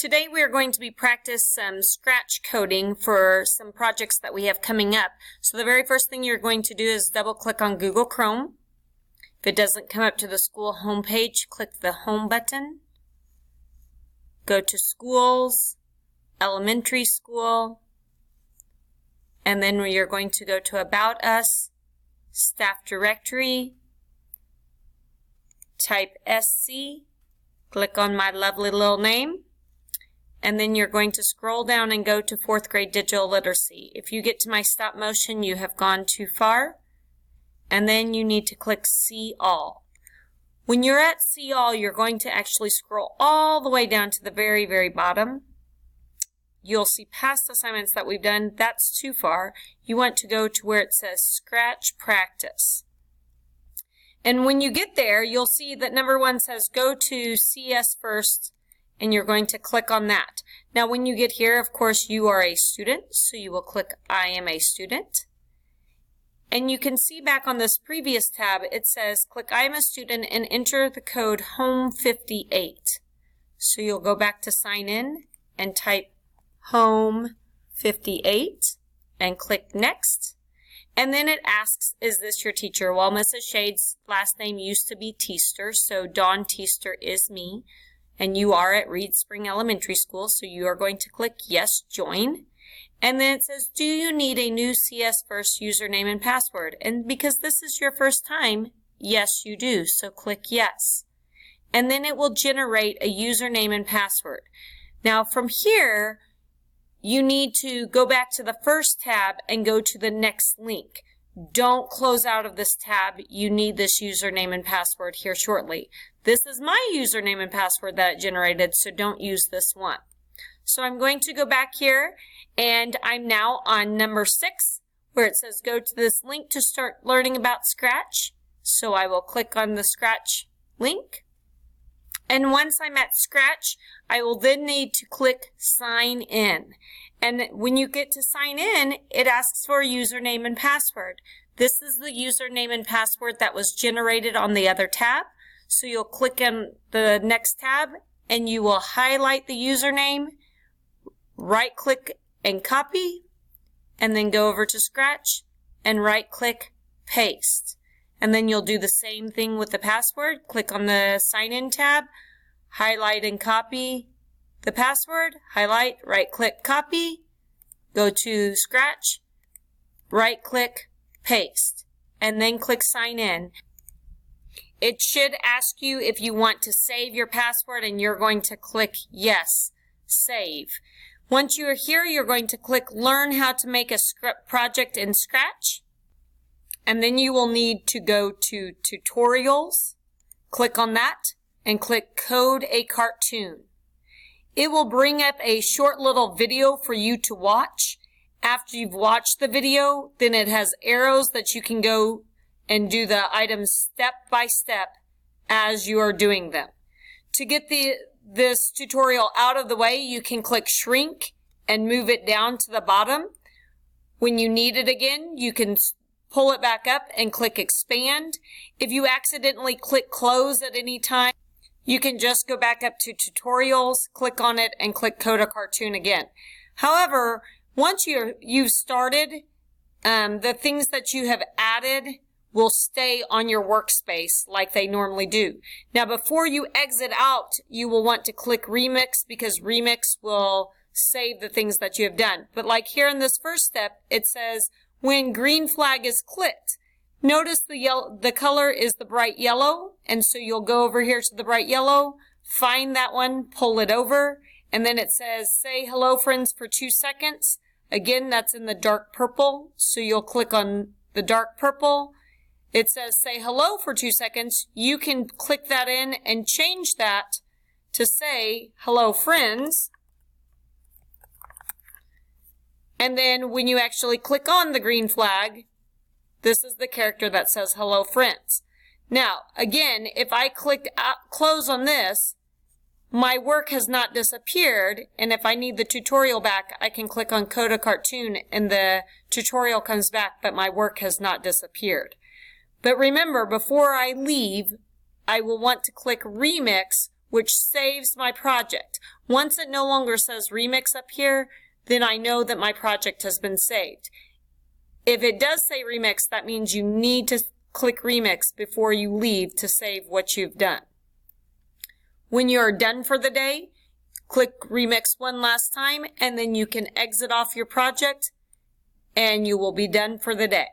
Today we are going to be practice some Scratch coding for some projects that we have coming up. So the very first thing you're going to do is double click on Google Chrome. If it doesn't come up to the school homepage, click the Home button. Go to Schools, Elementary School, and then you're going to go to About Us, Staff Directory, type SC, click on my lovely little name, and then you're going to scroll down and go to 4th grade digital literacy. If you get to my stop motion, you have gone too far, and then you need to click See All. When you're at See All, you're going to actually scroll all the way down to the very, very bottom. You'll see past assignments that we've done. That's too far. You want to go to where it says Scratch Practice. And when you get there, you'll see that number 1 says go to CS First, and you're going to click on that. Now when you get here, of course, you are a student, so you will click I am a student. And you can see back on this previous tab, it says click I am a student and enter the code HOME58. So you'll go back to sign in and type HOME58 and click next. And then it asks, is this your teacher? Well, Mrs. Shade's last name used to be Teaster, so Dawn Teaster is me. And you are at Reed Spring Elementary School, so you are going to click Yes, Join. And then it says, do you need a new CS First username and password? And because this is your first time, yes, you do, so click Yes. And then it will generate a username and password. Now from here, you need to go back to the first tab and go to the next link. Don't close out of this tab. You need this username and password here shortly. This is my username and password that it generated, so don't use this one. So I'm going to go back here, and I'm now on number 6, where it says go to this link to start learning about Scratch. So I will click on the Scratch link. And once I'm at Scratch, I will then need to click Sign In. And when you get to sign in, it asks for a username and password. This is the username and password that was generated on the other tab. So you'll click on the next tab and you will highlight the username, right click and copy, and then go over to Scratch and right click paste. And then you'll do the same thing with the password. Click on the sign in tab, highlight and copy the password, highlight, right click, copy, go to Scratch, right click, paste, and then click sign in. It should ask you if you want to save your password, and you're going to click yes, save. Once you are here, you're going to click learn how to make a script project in Scratch, and then you will need to go to tutorials, click on that, and click code a cartoon. It will bring up a short little video for you to watch. After you've watched the video, then it has arrows that you can go and do the items step by step as you are doing them. To get this tutorial out of the way, you can click shrink and move it down to the bottom. When you need it again, you can pull it back up and click expand. If you accidentally click close at any time, you can just go back up to tutorials, click on it, and click code a cartoon again. However, once you've started, the things that you have added will stay on your workspace like they normally do. Now, before you exit out, you will want to click Remix, because Remix will save the things that you have done. But like here in this first step, it says when green flag is clicked, notice the color is the bright yellow, and so you'll go over here to the bright yellow, find that one, pull it over, and then it says say hello friends for 2 seconds. Again, that's in the dark purple, so you'll click on the dark purple. It says say hello for 2 seconds. You can click that in and change that to say hello friends. And then when you actually click on the green flag, this is the character that says hello friends. Now, again, if I click close on this, my work has not disappeared, and if I need the tutorial back, I can click on Code a Cartoon and the tutorial comes back, but my work has not disappeared. But remember, before I leave, I will want to click Remix, which saves my project. Once it no longer says remix up here, then I know that my project has been saved. If it does say remix, that means you need to click remix before you leave to save what you've done. When you're done for the day, click remix one last time, and then you can exit off your project and you will be done for the day.